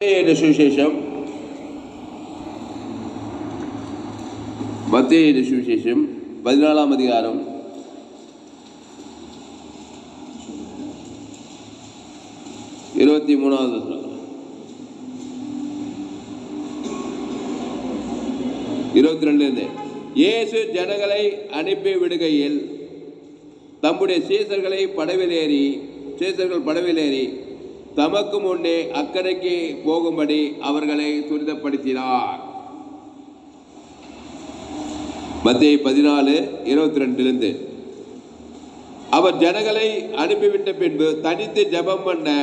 சுவிசேஷம் மத்தேயு சுவிசேஷம் 14ஆம் அதிகாரம் 23வது வசனம் 22 இயேசு ஜனங்களை அனுப்பி விடுகையில் தம்முடைய சீசர்கள் படவிலேறி தமக்கு முன்னே அக்கறைக்கு போகும்படி அவர்களை துரிதப்படுத்தினார். மத்தேயு 14:22 அவர் ஜனங்களை அனுப்பிவிட்ட பின்பு தனித்து ஜெபம் பண்ண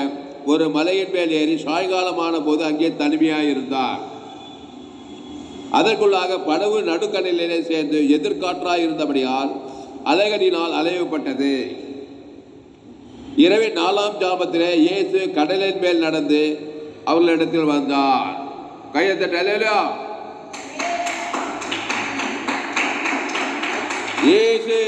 ஒரு மலையின் மேல் ஏறி சாயங்காலமான போது அங்கே தனிமையாயிருந்தார். அதற்குள்ளாக படகு நடுக்கடலிலே சேர்ந்து எதிர்காற்றாயிருந்தபடியால் அலைகளினால் அலையப்பட்டது. இரவின் 4ஆம் ஜாமத்திலே இயேசு கடலின் மேல் நடந்து அவர்களிடத்தில் வந்தார். கையை தட்டலையா? இயேசு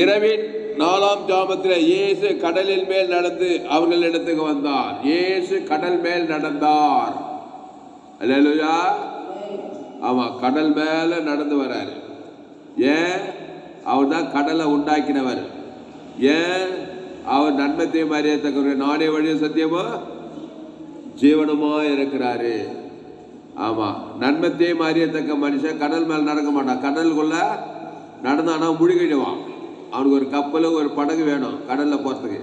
இரவின் 4ஆம் ஜாமத்திலே இயேசு கடலின் மேல் நடந்து அவர்களிடத்துக்கு வந்தார். இயேசு கடல் மேல் நடந்தார். அல்லேலூயா. ஆமா, கடல் மேல நடந்து வர்றாரு. ஏன்? அவர் தான் கடலை உண்டாக்கினவர். ஏன்? அவர் நன்மத்தையும் அறியத்தக்கவர், நானே வழியும் சத்தியமோ ஜீவனமா இருக்கிறாரு. ஆமா, நன்மத்தையும் அறியத்தக்க மனுஷன் கடல் மேல் நடக்க மாட்டான். கடலுக்குள்ள நடந்தானா முழுகிடுவான். அவனுக்கு ஒரு கப்பலும் ஒரு படகு வேணும் கடல்ல போறதுக்கு.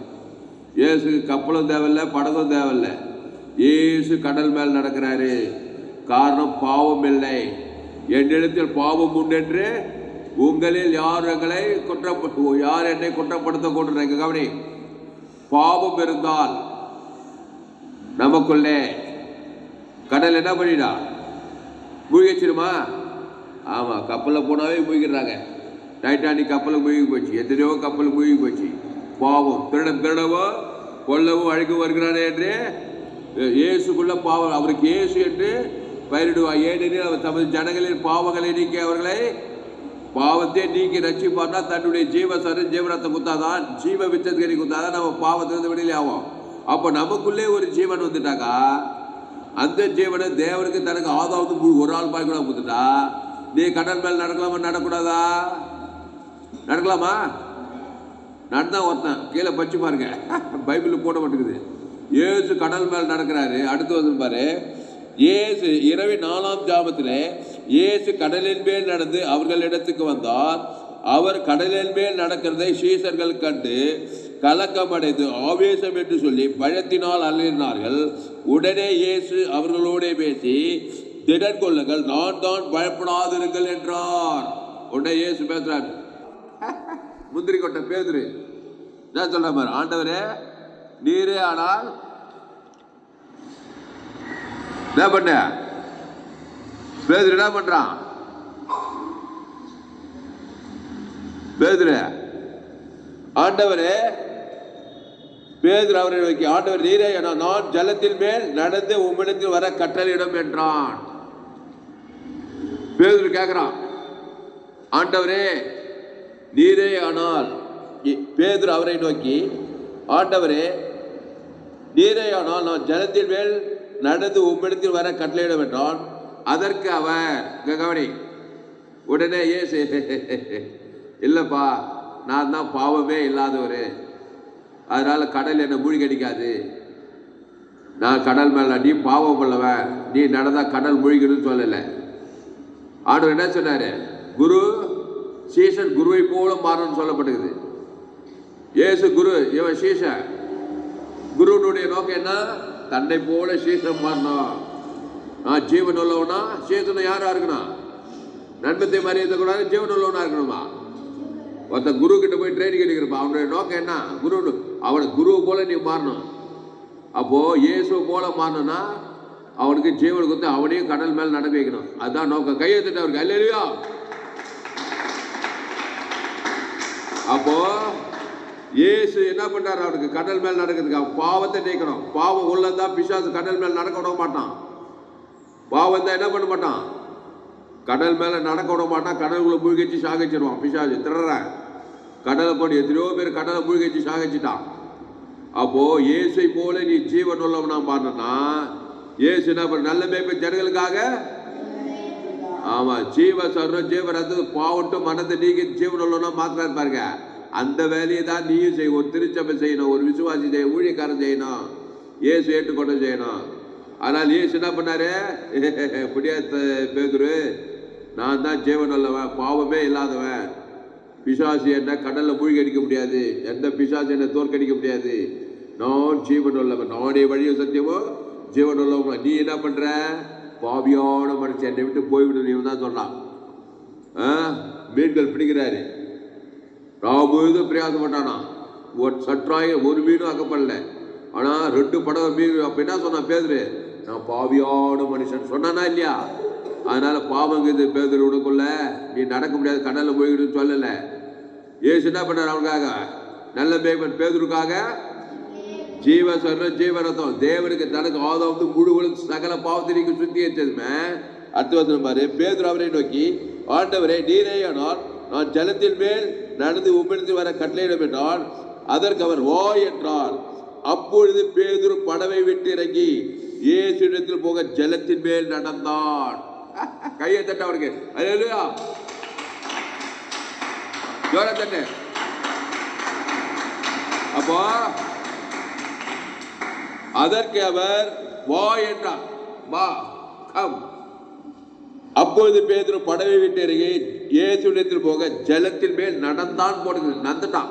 இயேசுக்கு கப்பலும் தேவையில்லை, படகும் தேவையில்லை. இயேசு கடல் மேல் நடக்கிறாரு. காரணம், பாவம் இல்லை. என்னிடத்தில் பாவம் உண்டென்று உங்களில் யார் என்னை குற்றப்படுத்த கொண்டு கவனி. பாவம் இருந்தால் நமக்குள்ளே கடல் என்ன பண்ணிடா? மூழ்கிச்சிருமா? ஆமா, கப்பலில் போனாவே மூழ்கிடுறாங்க. டைட்டானிக் கப்பலுக்கு மூழ்கி போச்சு, எத்தனையோ கப்பல் மூழ்கி போச்சு. பாவம், திருடவோ கொல்லவோ அழைக்க வருகிறானே என்று இயேசுக்குள்ள பாவம், அவருக்கு இயேசு என்று பயிரிடுவார். ஏனெனில் அவர் தமது ஜனங்களின் பாவங்களை நீக்கி அவர்களை பாவத்தை நீக்கி ரட்சிப்பார்னா தன்னுடைய ஜீவரத்தை குத்தாதான், ஜீவ வித்தத்கரி குத்தாதான் நம்ம பாவத்திலிருந்து விடுதலை ஆகும். அப்போ நமக்குள்ளே ஒரு ஜீவன் வந்துட்டாக்கா, அந்த ஜீவனை தேவனுக்கு தனக்கு ஆதாவது ஒரு ஆள் பாய் கூட கொடுத்துட்டா, நீ கடல் மேல் நடக்கலாமா நடக்கூடாதா? நடக்கலாமா? நடந்தா ஒருத்தன் கீழே பச்சு பாருங்க, பைபிள் போட மாட்டேங்குது. இயேசு கடல் மேல் நடக்கிறாரு. அடுத்து வந்து பாரு, இயேசு இரவின் 4ஆம் ஜாமத்திலே இயேசு கடலின் மேல் நடந்து அவர்களிடத்துக்கு வந்தார். அவர் கடலின் மேல் நடக்கிறதை சீசர்கள் கண்டு கலக்கமடைந்து ஆவேசம் என்று சொல்லி பயத்தினால் அலறினார்கள். உடனே இயேசு அவர்களோட பேசி, திடன் கொள்ளுங்கள், நான் தான், பயப்படாதிருங்கள் என்றார். உடனே இயேசு பேசுறாரு. முந்திரி கொட்டை பேதுரு என்ன சொல்ற மாதிரி, ஆண்டவரே நீரே ஆனால் என்ன பண்ண? பேதுரு என்ன பண்றான்? பேதுரு, ஆண்டவரே, பேதுரு அவரை நோக்கி, ஆண்டவர் நீரே நான் ஜலத்தின் மேல் நடந்து உம்மிடத்தில் வர கட்டளையிடும் என்றான். பேதுரு கேட்கிறான், ஆண்டவரே நீரே ஆனால். பேதுரு அவரை நோக்கி, ஆண்டவரே நீரே ஆனால் நான் ஜலத்தின் மேல் நடந்து உம்மிடத்தில் வர கட்டளையிட வேண்டான். அதற்கு அவர் கவனி, உடனே ஏசு, இல்லப்பா, நான் தான் பாவமே இல்லாதவர், அதனால கடல் என்னை மூழ்கடிக்காது. நான் கடல் மேல, நீ பாவம் உள்ளவன், நீ நடந்தா கடல் மூழ்கிடும் சொல்லலை. ஆண்டவர் என்ன சொன்னாரு? குரு சீசன் குருவை போல மாறணும்னு சொல்லப்பட்டிருக்குது. ஏசு குரு, இவன் சீசன். குருனுடைய நோக்கம் என்ன? தன்னை போல சீசன் மாறணும். நான் ஜீவன் உள்ளவனா? சீசனை யாரா இருக்கணும்? நன்மத்தை மாதிரி இருக்கக்கூடாது, ஜீவன் உள்ளவனா இருக்கணுமா? ஒருத்தன் குரு கிட்ட போய் ட்ரைனிங் எடுக்கிறப்பா, அவனுடைய நோக்கம் என்ன? குரு, அவனுக்கு குருவை போல நீ மாறணும். அப்போ இயேசு போல மாறணும்னா அவனுக்கு ஜீவன் கொடுத்து அவனையும் கடல் மேல் நடக்க வைக்கணும். அதுதான் நோக்கம். கையெழுத்துட்டு அவருக்கு அல்லேலூயா. அப்போ இயேசு என்ன பண்றாரு? அவனுக்கு கடல் மேல் நடக்கிறதுக்கு அவன் பாவத்தை நீக்கணும். பாவம் உள்ளதான் பிசாசு கடல் மேல் நடக்க விட மாட்டான். பாவம் தான் என்ன பண்ண மாட்டான்? கடல் மேல நடக்க விட மாட்டான். கடலுக்குள்ள மூழ்கிச்சு சாகிச்சிருவான் பிசாசு. திடற கடலை கொண்டு எத்தனையோ பேர் கடலை மூழ்கிச்சு சாகிச்சிட்டான். அப்போ இயேசை போல நீ ஜீவன் உள்ளவனா மாறனா, இயேசு என்ன பண்ண? நல்ல மேய்ப்பன் ஜனங்களுக்காக. ஆமா, ஜீவ சொல்றோம், ஜீவ ரத்தம் பாவட்டு மனத்தை நீக்கி ஜீவன் உள்ளவனா மாத்திரம் பாருங்க. அந்த வேலையை தான் நீயும் செய்யும். ஒரு திருச்சபை செய்யணும், ஒரு விசுவாசி செய்யணும், ஊழியக்காரன் செய்யணும், இயேசு ஏற்றுக்கொண்டு செய்யணும். ஆனால் இயேசு என்ன பண்ணாரு? புரியாத பேதுரு, நான் தான் ஜீவன் உள்ளவன், பாவமே இல்லாதவன். பிசாசு என்ன கடல்ல மூழ்கி அடிக்க முடியாது, எந்த பிசாசு என்ன தோற்கடிக்க முடியாது. நான் ஜீவன் உள்ளவன், நானே வழியும் சத்தியமோ ஜீவன் உள்ளவன். நீ என்ன பண்ற? பாவியான மனுஷன், என்னை விட்டு போய்விடு. நீ தான் சொன்னான். மீன்கள் பிடிக்கிறாரு, ராமும் பிரயாசப்பட்டானா, ஒரு மீனும் அக்கப்படல. ஆனா 2 படகு மீன். அப்ப என்ன சொன்னான் பேதுரு? நான் பாவியான மனுஷன் சொன்னானா இல்லையா? அதனால பாவங்குது பேதுரு உனக்குள்ள, நீ நடக்க முடியாது, கடல்ல போய்கிட்டு சொல்லல. இயேசு என்ன பண்ணார்? அவனுக்காக, நல்ல மேய்ப்பன் பேதுருக்காக ஜீவ சொல்ற ஜீவரத்தம் தேவனுக்கு தனக்கு ஆதாவது முழுவதும் சகல பாவத்திற்கு சுத்தி வச்சதுமே. அடுத்த வசனம் பாரு. பேதுரு அவரை நோக்கி, ஆண்டவரே, நீரேயானால் நான் ஜலத்தின் மேல் நடந்து உம்மிடத்தில் வர கட்டளையிடும் என்றால். அதற்கு அவர் வா என்றார். அப்பொழுது பேதுரு படவை விட்டு இறங்கி இயேசுவிடத்தில் போக ஜலத்தின் மேல் நடந்தான். கையை தட்ட அவருக்கு. அல்லேலூயா, ஜோர தட்டு. அப்போ அதற்கு அவர் வா என்றார். வா, கம். அப்பொழுது பேதுரு படவை விட்டு இறங்கி இயேசுவிடத்தில் போக ஜலத்தின் மேல் நடந்தான். போடுது, நடந்துட்டான்.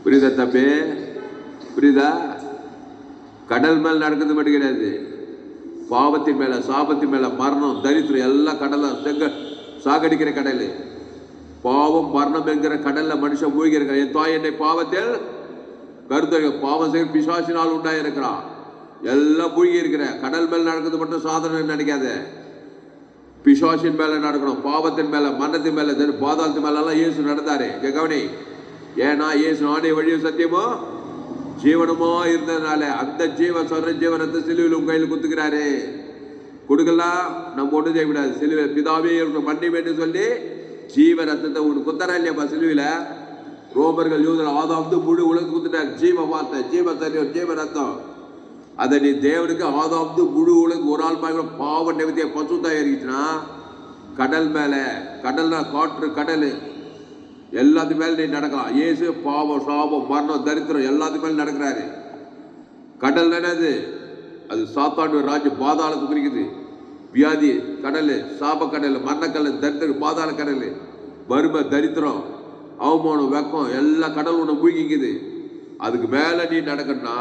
புரியுதா தம்பி? புரியுதா? கடல் மேல் நடக்கிறது மட்டும் கிடையாது, பாவத்தின் மேல, சாபத்தின் மேல, மரணம், தரித்திரம் எல்லாம் கடல்ல சாகடிக்கிற கடல். பாவம் மரணம் என்கிற கடல்ல மனுஷன் மூழ்கி இருக்கிறான். என் தாய் என்னை பாவத்தில் கருத்து பாவம் செய்ய பிசாசினால் உண்டாயிருக்கிறான். எல்லாம் மூழ்கி இருக்கிற கடல் மேல் நடக்கிறது மட்டும் சாதனை நினைக்காத. பிசாசின் மேல நடக்கணும், பாவத்தின் மேல, மரணத்தின் மேல, பாதாளத்தின் மேல எல்லாம் இயேசு நடந்தாரு. கவனி, ஏன்னா இயேசு நானே வழியும் சத்தியமோ ஜீவனமோ இருந்ததுனால அந்த ஜீவன் சொல்ற ஜீவனத்தை சிலுவையில் உங்க கையில் குத்துக்கிறாரு. கொடுக்கலாம், நம்ம ஒன்றும் செய்யக்கூடாது. சிலுவை பிதாவே மன்னி என்று சொல்லி ஜீவ ரத்தத்தை உனக்கு குத்தரா இல்லையாப்பா சிலுவையில? ரோமர்கள் யூதர் ஆதாம் முழு உலகம் குத்துட்டார். ஜீவ வார்த்தை, ஜீவ சரீரம், ஜீவ ரத்தம். அதை நீ தேவனுக்கு ஆதாம் முழு உலகம் ஒரு ஆள் பாவ நிவத்திய பசுத்தாய் இருந்துச்சுன்னா, கடல் மேல, கடல்னா காற்று, கடல் எல்லாத்து மேல நீ நடக்கலாம். இயேசு பாவம், சாபம், மரணம், தரித்திரம் எல்லாத்து மேல நடக்கிறாரு. கடல் என்னது? அது சாத்தாண்டு ராஜ்யம், பாதாளத்து குறிக்குது. வியாதி கடல், சாப கடல், மரணக்கடல், தரித்திரம், பாதாள கடல், வறுமை, தரித்திரம், அவமானம், வெக்கம் எல்லா கடல் ஒன்று மூழ்கிக்குது. அதுக்கு மேல நீ நடக்கணும்னா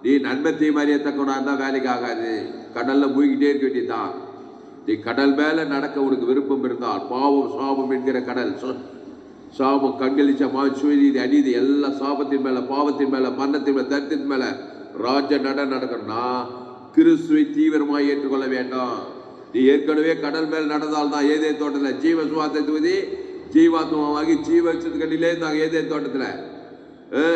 நீ நன்மத்தை மாதிரியே தக்கணா இருந்தால் வேலைக்கு ஆகாது. கடல்ல மூழ்கிட்டே இருக்க வேண்டியதுதான். நீ கடல் மேல நடக்க உனக்கு விருப்பம் இருந்தால், பாவம் சாபம் என்கிற கடல், சாபம், கண்களிச்ச சுயநீதி, அநீதி எல்லாம் சாபத்தின் மேல, பாவத்தின் மேல, மரணத்தின் மேல, தரித்தின் மேல ராஜ நடக்கணும்னா கிறிஸ்துவை தீவிரமாக ஏற்றுக்கொள்ள வேண்டும். நீ ஏற்கனவே கடல் மேல் நடந்தால்தான் ஏதேன் தோட்டத்தில் ஜீவ சுவாசத்தை தூதி ஜீவாத்மாவாகி ஜீவத்திலே இருந்தாங்க. ஏதேன் தோட்டத்தில்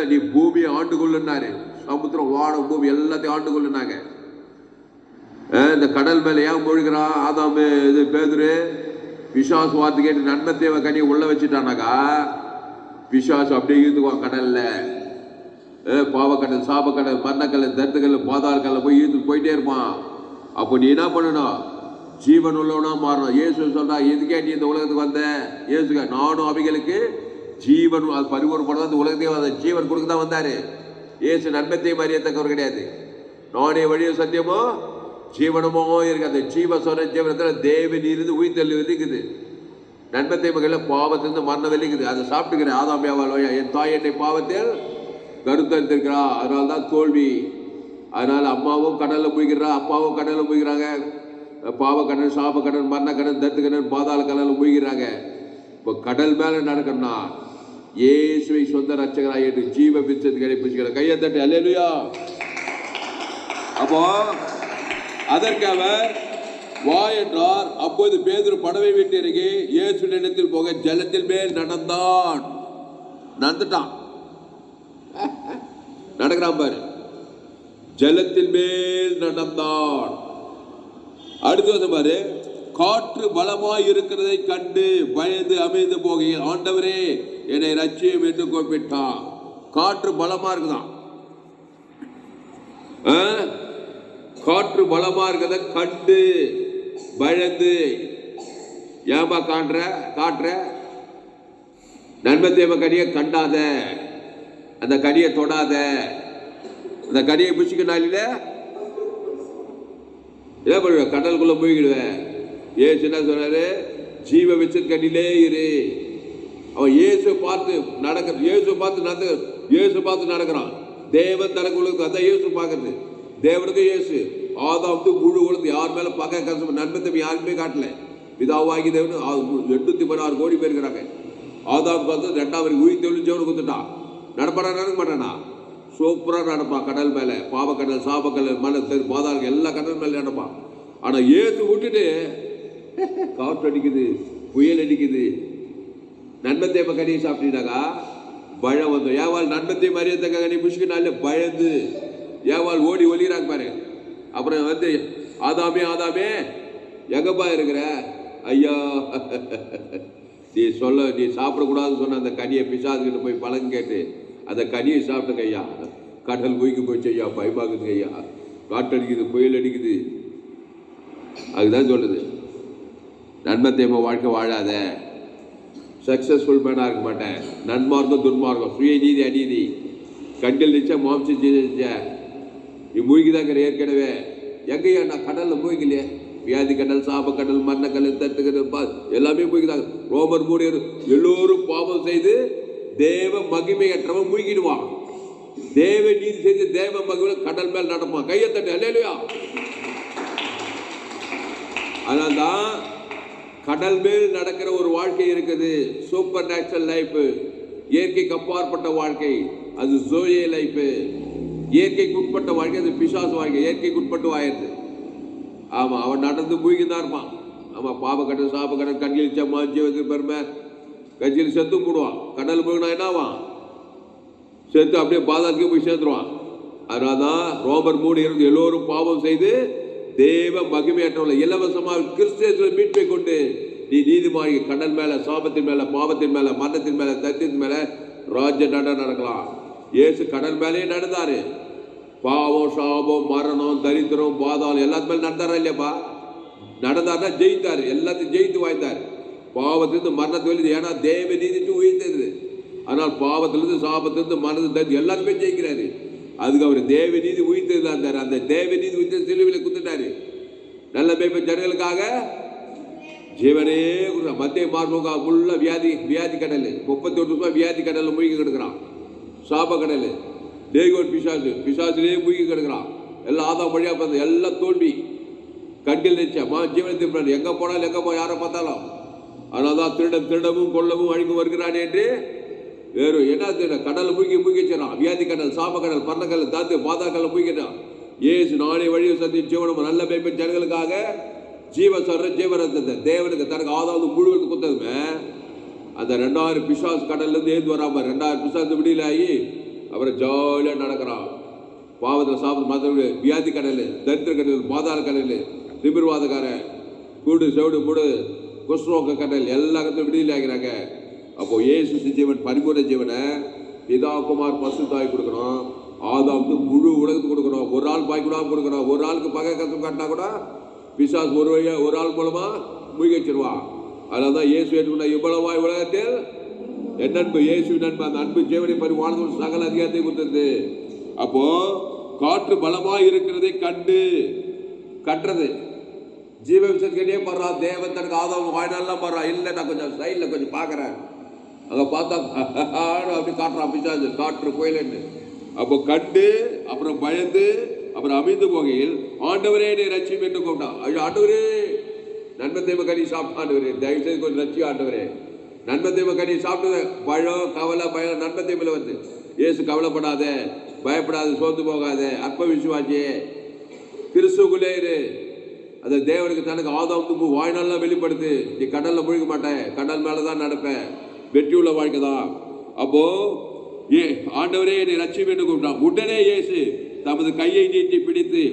நீ பூமியை ஆண்டு கொள்ளுனாரு. சமுத்திரம், வானம், பூமி எல்லாத்தையும் ஆண்டு கொள்ளுனாங்க. இந்த கடல் மேல ஏன் மூழ்கிறான்? ஆதாம் இது பேதுரு பிசாசு வார்த்தை கேட்டு நன்மத்தேவ கனியை உள்ள வச்சுட்டானாக்கா பிசாசு அப்படியே ஈர்த்துக்குவான் கடல்ல. பாவக்கடல், சாபக்கடல், மரணக்கடல், தரித்திரக்கடல், பாதாளக்கடல் போய் ஈர்த்து போயிட்டே இருப்பான். அப்போ நீ என்ன பண்ணணும்? ஜீவன் உள்ளவனா மாறணும். இயேசு சொல்றா, எதுக்கே நீ இந்த உலகத்துக்கு வந்த? இயேசுக்க நானும் அவைகளுக்கு ஜீவன், அது பரிபூர்ணப்பட இந்த உலகத்தையே வந்த ஜீவன் கொடுக்க தான் வந்தாரு. இயேசு நன்மத்தையும் அறியத்தக்கவர் கிடையாது. நானே வழியும் சத்தியமோ ஜீவனமோ இருக்கு. அந்த ஜீவ சொன்ன ஜீவனத்தில் தேவன் இருந்து உயிர்த்தல் இருக்குது. நன்மத்தை மகளில் பாவத்திலிருந்து மரணம் வெளிக்குது. அதை சாப்பிட்டுக்கிறேன். ஆதாமியாவால் என் தாய் என்னை பாவத்தில் கருத்தரித்திருக்கிறா, அதனால்தான் தோல்வி. அதனால அம்மாவும் கடல்ல மூழ்கிறா, அப்பாவும் கடல்ல மூழ்கிறாங்க. பாவ கடல், சாப கடல், மரண கடல், தத்து கடல், பாதாள கடல்ல மூழ்கிறாங்க. இப்போ கடல் மேல நடக்கணும்னா இயேசுவை சொந்த ரட்சகராய் என்று ஜீவ பிச்சத்துக்கு கிடைப்பிச்சுக்கிற கையை தட்டு அல்லேலூயா. அப்போ அதற்கு அவர் வா என்றார். அப்போது பேதுரு படவை விட்டு இறங்கி இயேசுவின் இடத்தில் போக ஜலத்தின் மேல் நடந்தான். நடந்துட்டான், நடக்கிறான் பாரு. ஜலத்தின் மேல் நடந்தான். அடுத்த வருஷம் பாரு. காற்று பலமாய் இருக்கிறதை கண்டு பயந்து அமைந்து போகையில் ஆண்டவரே என்னை ரட்சியம் என்று கூப்பிட்டான். காற்று பலமா இருக்குதான். காற்று பலமா இருக்கிறத கண்டு பயந்து ஏமா காட்டுற நன்மை தீமை கனியை கண்டாத, அந்த கனியை தொடாத, அந்த கனியை பிடிச்சிக்கனால என்ன பண்ணுவ, கடலுக்குள்ள போய்கிடுவேன். ஏசு என்ன சொன்னாரு, ஜீவ விச்சன் கண்ணிலே இரு. அவன் இயேசு பார்த்து நடக்கிறான். தேவன் தனக்கு உலகத்துக்கு அதான் இயேசு பார்க்கறது. தேவனுக்கு இயேசு ஆதாமுக்கு முழு உலகத்து யார் மேல பார்க்க கஷ்டம், நன்மை தம்பி யாருக்குமே காட்டல. பிதாவாகி தேவன் 816 கோடி பேர் இருக்கிறாங்க. ஆதாம் பார்த்து 2வது உயிர் தெளிஞ்சவனு கொடுத்துட்டான். நடப்பானா நடக்க மாட்டானா? சூப்பரா நடப்பான். கடல் மேல பாவக்கடல் சாபக்கடல் மலை பாதாளம் எல்லா கடல் மேல நடப்பான். ஆனா ஏத்து விட்டுட்டு காற்று அடிக்குது, புயல் அடிக்குது. நன்மை தீமை கனியை சாப்பிட்டீங்கன்னாக்கா பழம் வந்து ஏவாள் நன்மை தீமை அறியத்தக்க கனி புஷ்கினால பயந்து ஏவாள் ஓடி ஒலிகிறாங்க பாரு. அப்புறம் வந்து ஆதாமே எங்கப்பா இருக்கிற? ஐயா நீ சாப்பிடக்கூடாதுன்னு சொன்ன அந்த கனியை பிசாதுக்கிட்ட போய் பழம் கேட்டு அந்த கனியை சாப்பிட்டுங்க ஐயா. கடல் மூழ்கி போச்சு ஐயா, பயமாக்குதுங்க ஐயா, காற்று அடிக்குது, புயல் அடிக்குது. அதுதான் சொல்லுது, நன்மை தீமை வாழ்க்கை வாழாத, சக்சஸ்ஃபுல் மேனாக இருக்க மாட்டேன். நன்மார்க்கம் துன்மார்க்கம், சுய நீதி அநீதி, கண்டில் நிச்சா மாம்சம் நிச்சா, நீ மூழ்கிதாங்கிற ஏற்கனவே. எங்கேயா நான் கடலில் மூழ்கலையே, வியாதி கடல் சாப கடல் மரண கடல் தட்டு கடல் எல்லாமே மூழ்கிதாங்க. ரோமர் 3 எல்லோரும் பாவம் செய்து தேவ மகிமையற்றவன் மூழ்கிடுவான். தேவ நீதி செய்து தேவ மகிமை கடல் மேல் நடப்பான். கையை தட்டு அல்லேலூயா. அதனால்தான் கடல் மேல் நடக்கிற ஒரு வாழ்க்கை இருக்குது, சூப்பர் நேச்சுரல் லைஃப், இயற்கைக்கு அப்பாற்பட்ட வாழ்க்கை, அது ஜோயே லைஃப். இயற்கைக்கு உட்பட்ட வாழ்க்கை அது பிசாசு வாழ்க்கை, இயற்கைக்கு உட்பட்டு வாயிருது. ஆமா, அவன் நடந்து மூழ்கிதான் இருப்பான். ஆமா, பாவக்கடல் சாபக்கடல் கண்ணில் சம்மா ஜீவத்துக்கு பெருமை கட்சியில் செத்து போடுவான். கடல் மூழ்கினா என்னவான், செத்து அப்படியே பாதாளத்துக்கு போய் சேர்த்துருவான். அதனால்தான் ரோமர் 3 எல்லோரும் பாவம் செய்து தேவ மகிமையற்றவளை இலவசமாக கிறிஸ்துவின் மீட்பை கொண்டு நீ நீதிமாறி கடல் மேல சாபத்தின் மேல பாவத்தின் மேல மரணத்தின் மேல தத்தின் மேல ராஜ்ய நடக்கலாம். இயேசு கடல் மேலே நடந்தாரு. பாவம் சாபம் மரணம் தரித்திரம் பாதாளம் எல்லாத்து மேல நடந்தாரா இல்லையாப்பா? நடந்தாருன்னா ஜெயித்தாரு, எல்லாத்தையும் ஜெயித்து வாய்ந்தார். பாவத்திலிருந்து மரணத்திலிருந்து, ஏன்னா தேவ நீதிட்டு உயர்ந்தது. ஆனால் பாவத்திலிருந்து சாபத்திலிருந்து மரணத்தை தரித்து எல்லாத்துமே ஜெயிக்கிறாரு. அதுக்கு அவர் தேவ நீதி உயிர்த்தது இருந்தார். அந்த தேவ நீதி உயிர்த்த சிலுவையில் குத்துட்டாரு. நல்ல மேய்ப்ப ஜனங்களுக்காக ஜீவனே மத்திய மார்புகா ஃபுல்லா வியாதி கடல், 31 வருஷம் வியாதி கடலில் மூழ்கி கிடக்கிறான். சாப கடல், தேகோர் பிசாசுலேயே மூழ்கி கிடக்கிறான். எல்லாம் ஆதாம் வழியா பார்த்து எல்லாம் தோல்வி, கண்டில் நிச்சயமா ஜீவனை திருப்பினார். எங்க போனாலும் யாரை பார்த்தாலும். அதனால்தான் திருடவும் கொள்ளவும் அழிக்கும் வருகிறான் என்று வேறு என்ன கடலை மூழ்கிச்சான். வியாதி கடல் சாப கடல் பர்ணக்கடல் தாத்து பாதாக்கடலை மூழ்கிட்டான். ஏசு நானே வழியை சந்தி ஜீவனம் நல்ல மேய்ப்பன் ஜனங்களுக்காக ஜீவரத்தத்தை தேவனுக்கு தனக்கு ஆதாவது முழுவதுக்கு கொடுத்ததுமே அந்த 2000 பிசாசு கடல்லேருந்து ஏந்து வராம 2000 பிசாசு விடியல ஆகி அப்புறம் ஜாலியாக நடக்கிறான். பாவத்தில் சாப்பிட்டு மற்ற வியாதி கடல், தரித்திர கடல், பாதாள கடல், திமிர்வாதக்காரன், கூடு செவிடு மூடு குஷ்ரோக கடல் எல்லா கடலும் விடுதலை ஆகிறாங்க. அப்போ இயேசு ஜீவன் பரிபூர்ண ஜீவனை பிதா குமார் பசுத்தாய் கொடுக்கணும். ஆதாமுக்கு முழு உலகத்துக்கு கொடுக்கணும். ஒரு ஆள் பாய் கூட கொடுக்கணும். ஒரு ஆளுக்கு பகை கஷ்டம் காட்டினா கூட பிசாசு ஒரு ஆள் மூலமா மூழ்கி வச்சிருவான். அதனால தான் இயேசு ஏற்றுக்கொண்ட இவ்வளவாய் உலகத்தில் என் அன்பு இயேசு நண்பு, அந்த அன்பு ஜீவனை பரிமாணம் சகல அதிகாரத்தை கொடுத்தது. அப்போ காற்று பலமாய் இருக்கிறதை கட்டுறது ஜீவ விசத்திலே படுறா. தேவன் தனக்கு ஆதாம் வாய்நாள்லாம் படுறா. இல்லை நான் கொஞ்சம் சைடில் கொஞ்சம் பார்க்குறேன், அங்கே பார்த்தா அப்படி காட்டுறான் பிசாசு, காற்று புயலன்னு. அப்போ கண்டு அப்புறம் பயந்து அப்புறம் அமைந்து போகையில் ஆண்டவரே என்னை ரட்சியும் என்று கூப்பிட்டான். ஆண்டவரே நன்மை தீமை கனி சாப்பிட்டு, ஆண்டவரே தயவு செய்து கொஞ்சம் ரட்சி ஆண்டவரே. நன்மை தீமை கனி சாப்பிட்டு பழம் கவலை பயம் நன்மை தீமையில் வந்து இயேசு கவலைப்படாத, பயப்படாத, சோர்ந்து போகாத, அற்ப விசுவாசியே, கிறிஸ்துக்குள்ளே இரு. அந்த தேவனுக்கு தனக்கு ஆதாமுக்கு வாய்நாள்லாம் வெளிப்படுத்து. நீ கடலில் மூழ்க மாட்டேன், கடல் மேலே தான் நடப்பேன், வெற்றி உள்ள வாழ்க்கை தான். அப்போ ஆண்டவரே என்னை ரட்சியும் என்று கூப்பிட்டான். உடனே இயேசு தமது கையை நீட்டி பிடித்து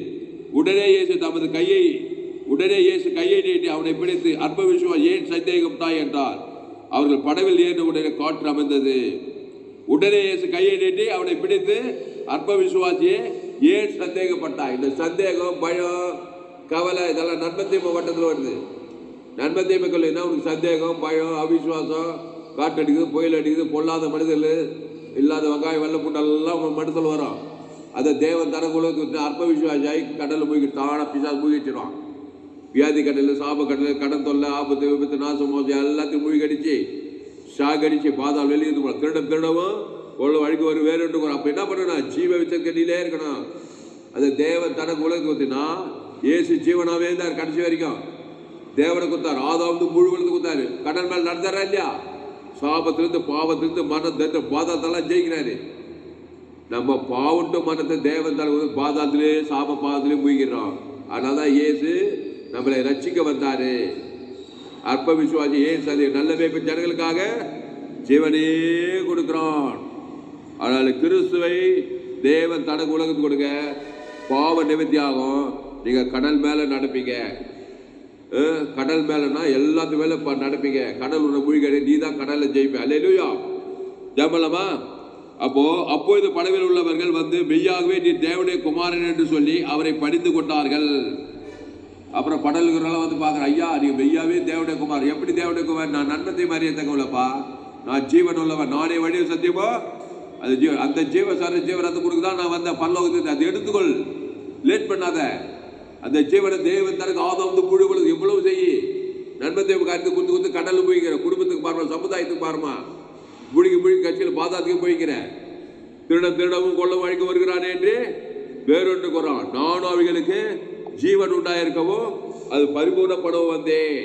உடனே இயேசு கையை நீட்டி அவனை பிடித்து அற்ப விசுவாசி ஏன் சந்தேகம் தாய் என்றார். அவர்கள் படவில் ஏறின உடனே காற்று அமைந்தது. உடனே இயேசு கையை நீட்டி அவனை பிடித்து, அற்ப விசுவாசியே ஏன் சந்தேகப்பட்டாய்? இந்த சந்தேகம், பயம், கவலை இதெல்லாம் நன்மை தீமை வட்டத்தில் வருது. நன்மை தீமைகள் என்ன? உனக்கு சந்தேகம், பயம், அவிசுவாசம், காற்று அடிக்குது, புயல் அடிக்குது, பொல்லாத மனிதர்கள், இல்லாத வெங்காயம் வெள்ளை பூண்டெல்லாம் உங்கள் மனசில் வரும். அதை தேவன் தனக்குள்ள அற்ப விசுவாசியாய் கடலில் மூழ்கி தான பிசாசு மூழ்கி வச்சிருவான். வியாதி கடலில், சாப கடலில், கடன் தொல்லை, ஆபத்து, விபத்து, நாசம், மோசம் எல்லாத்தையும் மூழ்கடிச்சு சாகடிச்சு பாதாள் வெளியே போகலாம். திருடவும் கொள்ள வழிக்கு வரும் வேறு வரும். அப்போ என்ன பண்ணணும்? ஜீவ விச்சக்கடியிலே இருக்கணும். அதை தேவன் தனக்கு உலகத்துக்கு ஊற்றினா ஏசு ஜீவனாவே இருந்தார் கடைசி வரைக்கும். தேவனை கொடுத்தார். ஆதாம் முழு உலகத்துக்கு கொடுத்தாரு. கடல் மேல் நடந்தாரா இல்லையா? சாபத்திலிருந்து, பாவத்திலிருந்து, மனத்தை, பாதாளத்தெல்லாம் ஜெயிக்கிறாரு. நம்ம பாவட்டு மனத்தை தேவன் தலை பாதாளத்திலே, சாப பாவத்திலே மூழ்கிறோம். அதனால தான் இயேசு நம்மளை ரட்சிக்க வந்தாரு. அற்ப விசுவாசி ஏன் சதி நல்ல மேய்ப்பு ஜனங்களுக்காக ஜீவனே கொடுக்கிறான். அதனால கிறிஸ்துவை தேவன் தனக்கு உலகத்துக்கு கொடுங்க. பாவ நிவர்த்தியாகும். நீங்க கடல் மேல நடப்பீங்க. கடல் மேலனா எல்லாத்து மேல நடப்பீங்க. கடல் உன்னை மூழ்கி நீ தான் கடல்ல ஜெயிப்ப. அல்லேலூயா. ஜெபலமா. அப்போது படவில் உள்ளவர்கள் வந்து மெய்யாகவே நீ தேவனுடைய குமாரன் என்று சொல்லி அவரை பணிந்து கொண்டார்கள். அப்புறம் படல்கிறவங்களாம் வந்து பார்க்குறேன், ஐயா நீ மெய்யாவே தேவனுடைய குமார். எப்படி தேவனுடைய குமார்? நான் நன்மத்தை மாதிரியே தகவலப்பா, நான் ஜீவன் உள்ளவன், நானே வழி சத்தியமோ அது ஜீவன். அந்த ஜீவரத்தை கொடுக்க தான் நான் வந்த பரலோகத்துக்கு. அதை எடுத்துக்கொள், லேட் பண்ணாத. அந்த ஜீவனை தேவன் தனக்கு ஆதாம் புழுகளுக்கு எவ்வளவு செய்யி நன்மத்தை காரியத்தை குந்து குந்து கடலில் போய்க்கிற, குடும்பத்துக்கு பாருமா, சமுதாயத்துக்கு பாருமா, முழுகி கட்சியில் பாதாத்துக்கு போய்க்கிற. திருடவும் கொள்ள வழிக்கு வருகிறானே என்று வேறொன்று குறான். நானும் அவைகளுக்கு ஜீவன் உண்டாயிருக்கவும் அது பரிபூர்ணப்படவும் வந்தேன்.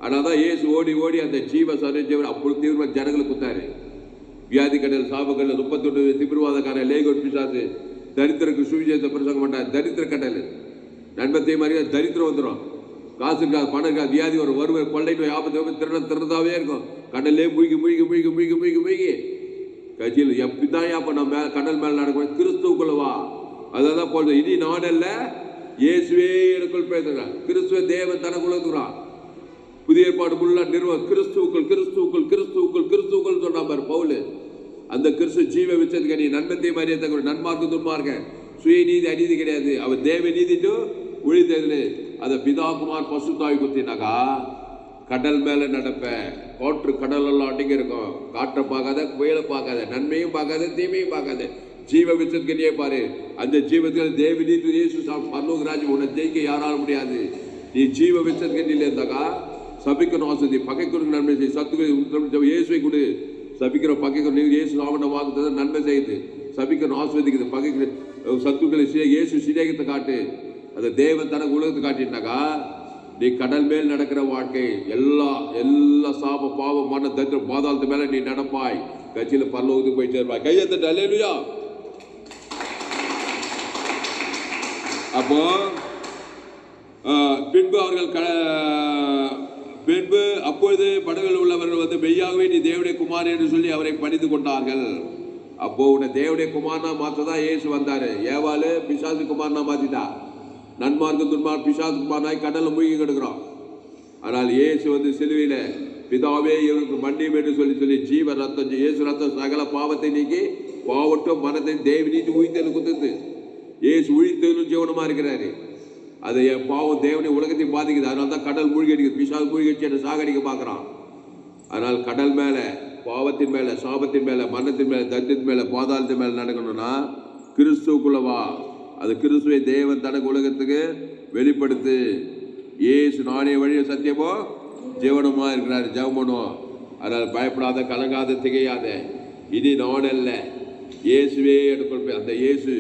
ஆனால் தான் இயேசு ஓடி ஓடி அந்த ஜீவன் அப்பொழுது தீவிரமாக ஜனங்களுக்கு கொடுத்தாரு. வியாதி கடல், சாபக்கடல், 31 திமிர்வாதக்காரன், லேகோட் பிசாசு, தரித்திரக்கு சுவிசேஷத்தை பிரசங்கம் பண்ணார். தரித்திர கடல் நன்மத்தை மாதிரி தரித்திரம் வந்துடும். காசு இருக்காது, பணம் இருக்காது, வியாதி வரும், வருவர், கொள்ளை நோய், ஆபத்து, திறந்தாவே இருக்கும். கடல்லே மூழ்கி கட்சியில் எப்படிதான் அப்போ நம்ம கடல் மேலே நடக்கும். கிறிஸ்துவுக்குள்ளவா அதான் போடுறது. இனி நாடல்ல இயேசுவே எனக்குள் பேசுகிறான். கிறிஸ்துவ தேவன் தனக்குள்ளான். புதிய ஏற்பாடு ஃபுல்லா கிறிஸ்துவுக்குள் சொன்னார் பவுல். அந்த கிறிஸ்து ஜீவ விச்சதுக்கு நீ நன்மத்தை மரியாதை நன்மார்க்கு துன்மார்க்க சுயநீதி அநீதி கிடையாது. அவர் தேவ நீதிட்டு ஒழித்தது. அதை பிதாகுமார் பசுத்தாய் குத்தினாக்கா கடல் மேல நடப்ப. காற்று கடல் எல்லாம் அடிங்க இருக்கும். காற்றை பார்க்காத, புயலை பார்க்காத, நன்மையும் பார்க்காத, தீமையும் பார்க்காத, ஜீவ விச்சதுக்கே பாரு. அந்த ஜீவத்தில் தேவ நீதி இயேசு பரலோக ராஜ்யம் உன்னை ஜெயிக்க யாராலும் முடியாது. நீ ஜீவ விச்சதுக்கண்ணில இருந்தாக்கா சபிக்கணும் ஆசதி, பகைக்கணும் நன்மை செய். சத்துக்கள் இயேசுவை கொடு. சபிக்கிற பகைக்கணும் நீங்கள் இயேசு சாமனை வாக்குறது நன்மை செய்யுது. சபிக்கணும் ஆஸ்வதிக்குது, பகைக்கிற சத்துக்களை இயேசு சிநேகத்தை காட்டு. அதை தேவன் தனக்கு உலகத்தை காட்டினாக்கா நீ கடல் மேல் நடக்கிற வாழ்க்கை எல்லா சாப பாவம் மன தத்திர பாதாளத்து மேல நீ நடப்பாய். கட்சியில பரலோகத்துக்கு போய் சேர்ப்பாய். கையெழுத்து அல்லேலூயா. அப்போ பின்பு அப்பொழுது படவில் உள்ளவர்கள் வந்து மெய்யாகவே நீ தேவனுடைய குமார் என்று சொல்லி அவரை பணிந்து கொண்டார்கள். அப்போ உன்னை தேவனுடைய குமாரனா மாற்றதான் இயேசு வந்தாரு. ஏவாளு பிசாசு குமாரனா மாத்திட்டா. நன்மார்க்கு துன்மார் பிசாசு குமாரனாய் கடல்ல மூழ்கி கிடக்கிறோம். ஆனால் இயேசு வந்து சிலுவையில பிதாவே இவருக்கு மன்னியும் என்று சொல்லி ஜீவ ரத்தம், இயேசு ரத்தம் சகல பாவத்தை நீக்கி பாவட்டும் மனத்தை தேவ நீதி உயிர்த்தெழு குத்துது. இயேசு உயிர்த்தெழும் ஜீவனமா இருக்கிறாரு. அது என் பாவம் தேவனை உலகத்தை பாதிக்குது. அதனால தான் கடல் மூழ்கி அடிக்குது. பிசாசு மூழ்கி அடிச்சு என்னை சாகடிக்க பார்க்குறான். ஆனால் கடல் மேல, பாவத்தின் மேல, சாபத்தின் மேல, மரணத்தின் மேல, தத்தின் மேல, பாதாளத்தின் மேல நடக்கணும்னா கிறிஸ்துவுக்குள்ளவா. அது கிறிஸ்துவை தேவன் தனக்கு உலகத்துக்கு வெளிப்படுத்து. இயேசு நானே வழிய சத்தியமோ ஜீவனமா இருக்கிறாரு. ஜெபம் பண்ணுவோம். அதனால் பயப்படாத, கலங்காத, திகையாத. இனி நானல்ல இயேசுவே எனக்கு. அந்த இயேசு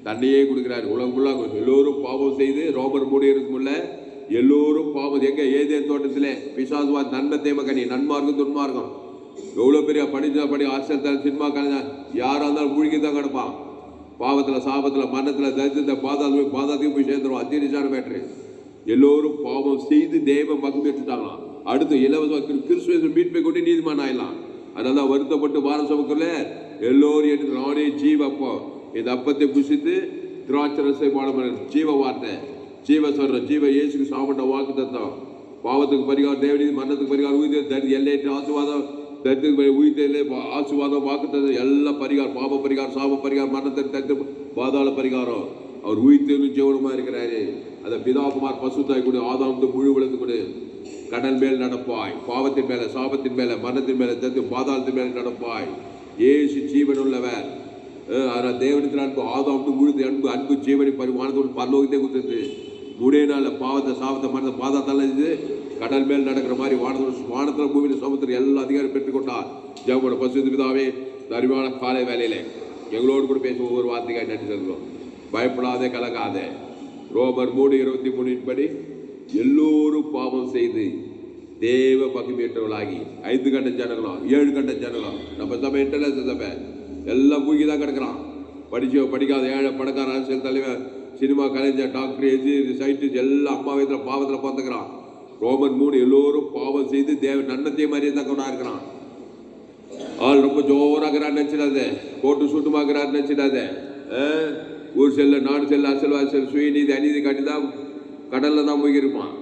தன்னையே கொடுக்கிறாரு. உலகம் ஃபுல்லாக எல்லோரும் பாவம் செய்து ரோபர் மூடி இருக்கும்ல, எல்லோரும் பாவம். எங்க ஏதேன் தோட்டத்தில் பிசாசுவா நன்மை தேமக்கணி, நன்மார்க்கும் துன்மார்க்கம். எவ்வளோ பெரிய படி ஆசிரியர் சினிமா கலைஞர் யாராக இருந்தாலும் மூழ்கி தான் கிடப்பான். பாவத்தில், சாபத்தில், மரணத்தில், தரித்திரத்தை, பாதாளத்துக்கு போய் சேர்ந்துடும். அத்தியரிசான மேட்ரு. எல்லோரும் பாவம் செய்து தேவ மகிமை எடுத்துட்டாங்களாம். அடுத்து இலவச கிறிஸ்துவ மீட்பை கொண்டு நீதிமான் ஆயிடலாம். அதனால தான் வருத்தப்பட்டு வாரசமுக்குள்ள எல்லோரும் எடுத்து நானே ஜீவ அப்போ இந்த அப்பத்தை புசித்து திராட்சரசை பாடம் ஜீவ வார்த்தை, ஜீவ சொல்றோம். ஜீவ இயேசுக்கு சாமண்ட வாக்கு தத்தம். பாவத்துக்கு பரிகாரம் தேவனீதி, மரணத்துக்கு பரிகாரம், உயிர் எல்லையற்ற ஆசீர்வாதம், தரித்திர உயிர்த்தே ஆசீர்வாதம் வாக்குத்தது எல்லாம் பரிகாரம், பாப பரிகாரம், சாப பரிகாரம், மரணத்தின் தரித்திர பாதாள பரிகாரம். அவர் உயிர்த்தேலும் ஜீவனமா இருக்கிறாரு. அதை பிதாகுமார் பசுத்தாய் கொடு, ஆதாம் முழு விளந்து கொடு. கடல் மேல் நடப்பாய், பாவத்தின் மேல, சாபத்தின் மேல, மரணத்தின் மேல, தரித்திர பாதாளத்தின் மேல நடப்பாய். ஏசு ஜீவன் உள்ளவர். ஆனால் தேவனத்தின் அன்பு ஆதாம் முழுது அன்பு, அன்பு ஜீவனை பரிமாணத்தோடு பரலோகத்தை கொடுத்தது. மூணே நாள் பாவத்தை, சாபத்தை, மரணத்தை, பாதாளத்தால் இது கடல் மேல் நடக்கிற மாதிரி வானத்தில் பூமியில் சமுத்திரம் எல்லா அதிகாரம் பெற்றுக்கொண்டார். ஜெபம் பசுத்த பிதாவே, அருமையான காலை வேலையில எங்களோடு கூட பேச ஒவ்வொரு வார்த்தைக்காக நன்றி செலுத்துகிறோம். பயப்படாதே, கலங்காதே. ரோமர் 3:23 படி எல்லோரும் பாவம் செய்து தேவ பகுமையற்றவர்களாகி 5 கண்ட ஜனங்களும் 7 கண்ட ஜனங்களும் நம்ம சபை இன்டர்நேஷனல் சபை எல்லாம் பூக்கி தான் கிடக்கிறான். படிக்காத ஏழை பணக்கார அரசியல் தலைவர், சினிமா கலைஞர், டாக்டர், என்ஜினியர், சயின்டிஸ்ட் எல்லாம் அம்மா வயதில் பாவத்தில் பார்த்துக்கிறான். ரோமன் 3 எல்லோரும் பாவம் செய்து தேவ நன்னத்தை மாதிரியே தக்கவனா இருக்கிறான். ஆள் ரொம்ப ஜோராகிறான்னு நினைச்சிடாத, போட்டு சுட்டுமாக்குறான்னு நினைச்சிடாத. ஊர் செல்ல, நாடு செல்ல, அசல்வாசல், சுயநீதி, அநீதி காட்டி தான் கடலில் தான் போய்க்கிருப்பான்.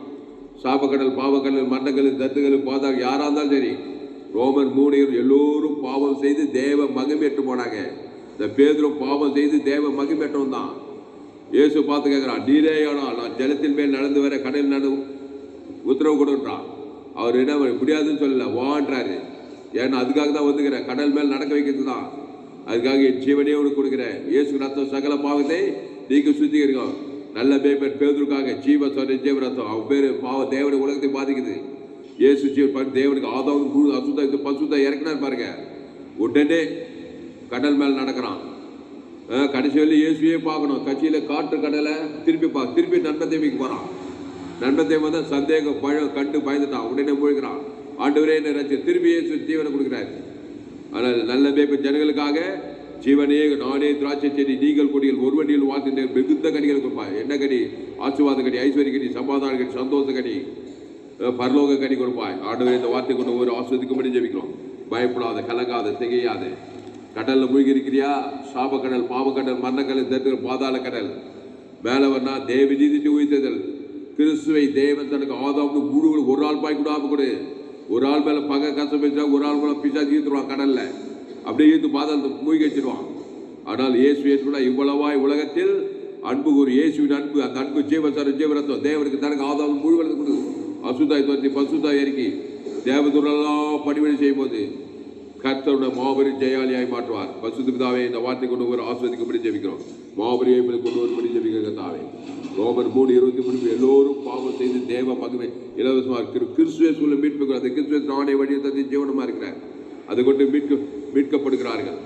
சாபக்கடல், பாவக்கடல், மண்டக்கல், தத்துக்கள், பாதாக யாராக இருந்தாலும் சரி. ரோமன் 3 எல்லோரும் பாவம் செய்து தேவ மகிமையற்று போனாங்க. இந்த பேதுரும் பாவம் செய்து தேவ மகிமையற்றவன் தான். இயேசு பார்த்து கேட்குறான், நீரே ஆனால் நான் ஜலத்தின் மேல் நடந்து வர கடல் நடு உத்தரவு கொடுன்றான். அவர் என்ன முடியாதுன்னு சொல்லல, வான்றாரு. ஏன்னா அதுக்காக தான் வந்துக்கிறேன், கடல் மேல் நடக்க வைக்கிறது தான். அதுக்காக என் ஜீவனே உனக்கு கொடுக்குறேன். இயேசு ரத்தம் சகல பாவத்தை நீங்க சுத்திக்கிறோம். நல்ல பேப்பர் பேதுருக்காக ஜீவ சொல்ற ஜீவ ரத்தம். அவன் பேர் பாவம் தேவனை உலகத்தை பாதிக்குது. இயேசு ஜீவன் தேவனுக்கு ஆதாவும் குழு அசுத்த பசுத்த இறக்கினார் பாருங்க. உடனே கடல் மேல் நடக்கிறான். கடைசி வரையும் இயேசுவே பார்க்கணும். கட்சியில காற்று கடலை திருப்பி நன்மத்தேவிக்கு போறான். நன்மத்தேவி வந்து சந்தேகம் கண்டு பயந்துட்டான். உடனே மூழ்கிறான். ஆண்டவரே என்ன ரட்சி, திருப்பி இயேசு ஜீவனை கொடுக்குறாரு. ஆனால் நல்ல பேப்பர் ஜனங்களுக்காக ஜீவனே நானே திராட்சை செடி, நீங்கள் கொடிகள், ஒரு வண்டியில் வாழ்த்து மிகுந்த கனிகள் கொடுப்பார். என்ன கனி? ஆசீர்வாத கனி, ஐஸ்வர்ய கனி, சமாதான கனி, சந்தோஷ கனி, பரலோக கனி கொடுப்பாய். ஆண்டவரே இந்த வார்த்தை கொண்டு ஒரு ஆஸ்வதிக்கும்படி ஜெபிக்கிறோம். பயப்படாத, கலங்காத, திகையாத. கடல்ல மூழ்கி இருக்கிறியா? சாப கடல், பாவக்கடல், மரணக்கடல், தரித்திர பாதாள கடல். மேலே வரனா தேவ நீதிட்டு உயிர்த்ததல். கிறிஸ்துவை தேவன் தனக்கு ஆதாம் முழு ஒரு ஆள் பாய் கூட கொடு. ஒரு ஆள் மேல பகை கஷ்டம் வச்சா ஒரு ஆள் மேல பிசா ஈர்த்துருவான். கடல்ல அப்படியே ஈர்த்து பாதாளத்தை மூழ்கி வச்சிருவான். ஆனால் இயேசு ஏற்றுனா இவ்வளவாய் உலகத்தில் அன்பு ஒரு இயேசுவின் அன்பு, அந்த அன்பு ஜீவசார ஜீவரத்தம் தேவனுக்கு தனக்கு ஆதாம் முழுவதும் கொடு. அசுத்தாய் தோற்றி பசுத்தாய் இறக்கி தேவதூரெல்லாம் பணிவிடை செய்யும் போது கர்த்தருடைய மாபெரும் ஜெயாலியாய் மாற்றுவார். பசுத்த பிதாவே, இந்த வார்த்தை கொண்டு ஒரு ஆஸ்வதிக்கும்படி ஜெபிக்கிறோம். மாபெரும் கொண்டு வரும்படி ஜெபிக்கிற தாவே. ரோமர் 3:23 எல்லோரும் பாவம் செய்து தேவ மகிமை இலவசமாக இருக்கிற கிறிஸ்துவே சொல்ல மீட்பு. அந்த கிறிஸ்துவ நானே வழியை தந்தை ஜீவனமா இருக்கிறார். அதை கொண்டு மீட்கப்படுகிறார்கள்.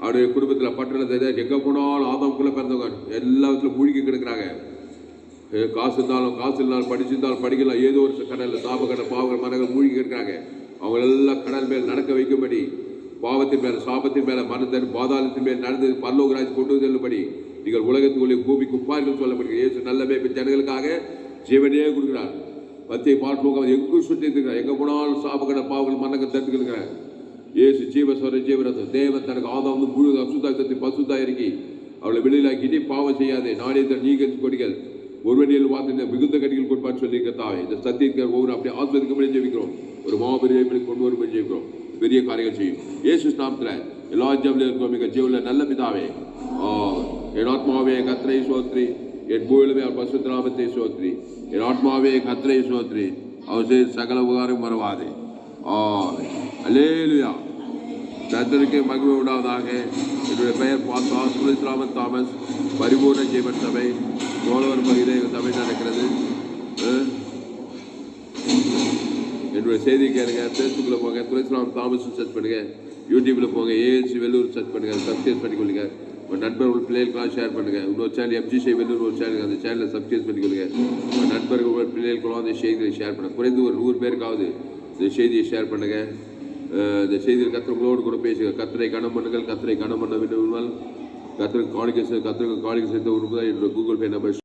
அவருடைய குடும்பத்தில் பட்டணத்தை எங்கே போனாலும் ஆதாம்குள்ள பிறந்தவங்க எல்லாத்துலையும் மூழ்கி கிடக்கிறாங்க. காசு இருந்தாலும் காசு இருந்தாலும், படிச்சிருந்தாலும் படிக்கலாம், ஏதோ ஒரு கடலில் சாப கடல், பாவங்கள், மரங்கள் மூழ்கி கிடக்கிறாங்க. அவங்களெல்லாம் கடல் மேல் நடக்க வைக்கும்படி, பாவத்தின் மேல, சாபத்தின் மேல, மரணத்தின் பாதாளத்தின் மேல் நடந்து பரலோகராஜ் கொண்டு செல்லும்படி நீங்கள் உலகத்துக்குள்ளே பூமிக்கு உப்பார்கள் சொல்லப்படுகிறது. இயேசு நல்ல மேய்ப்பன் ஜனங்களுக்காக ஜீவனையே கொடுக்கிறார். பத்தியை பாட்டு எங்கும் சுற்றி இருக்கிறார். எங்கே போனாலும் சாபக்கடல், பாவங்கள், மரணங்கள் தடுத்துக்கிறார். இயேசு ஜீவஸ்வர ஜீவரத்தம் தேவன் தனக்கு ஆதாம் முழு அசுத்தாய் பசுத்தாய் இறக்கி அவளை வெளியிலாக்கிட்டு பாவம் செய்யாதே நானே நீங்கள் கொடிகள் ஒருவனில் வார்த்தை மிகுந்த கடிகள் கொடுப்பான்னு சொல்லியிருக்கத்தாவே. இந்த சத்தியத்தை ஒவ்வொரு அப்படி ஆஸ்வதிக்கும்படி ஜெபிக்கிறோம். ஒரு மாபெரிய கொண்டு வரும்படி ஜெபிக்கிறோம். பெரிய காரியங்கள் செய்யும் இயேசு நாமத்தில் எல்லா ஜெபத்திலும் இருக்கிறோம். மிக ஜீவனில் நல்ல பிதாவே. என் ஆத்மாவே கர்த்தரை சோத்ரி, என் பூவிலுமே அவர் பரிசுத்த நாமத்தை சோத்ரி. என் ஆத்மாவே கர்த்தரை சோத்ரி, அவர் செய்த சகல உபகாரம் மறவாதே. அல்லேலூயா. கர்த்தருக்கு மகிமை உண்டாவதாக. என்னுடைய பெயர் பாஸ்டர் தாமஸ். பரிபூர்ண ஜீவன் சபை சோழவர் பகுதியில் சபை நடக்கிறது. என்னுடைய செய்தி கேளுங்க. ஃபேஸ்புக்கில் போங்க, துளசிராமன் தாமஸ் சர்ச் பண்ணுங்க. யூடியூப்பில் போங்க, ஏஎல்சி வெள்ளூர் சர்ச் பண்ணுங்க, சப்ஸ்கிரைப் பண்ணிக்கொள்ளுங்க. உங்கள் நண்பர்கள் பிள்ளைகளுக்கெல்லாம் ஷேர் பண்ணுங்கள். இன்னொரு சேனல் எம்ஜிசி வெள்ளூர் ஒரு சேனல், அந்த சேனலை சப்ஸ்கிரைப் பண்ணிக்கொள்ளுங்க. உங்கள் நண்பர்கள் பிள்ளைகளுக்கெல்லாம் அந்த செய்திகளை ஷேர் பண்ணுங்கள். குறைந்து ஒரு 100 பேருக்காவது இந்த செய்தியை ஷேர் பண்ணுங்கள். இந்த செய்தியில் கத்திரங்களோடு கூட பேசுங்க. கத்திரை கணம் பண்ணுங்கள், கத்திரை கணம் பண்ண வேண்டும். கத்திரிக்கு காணிக்கை சேர்த்து ஒரு என்னோட கூகுள் பே நம்பர்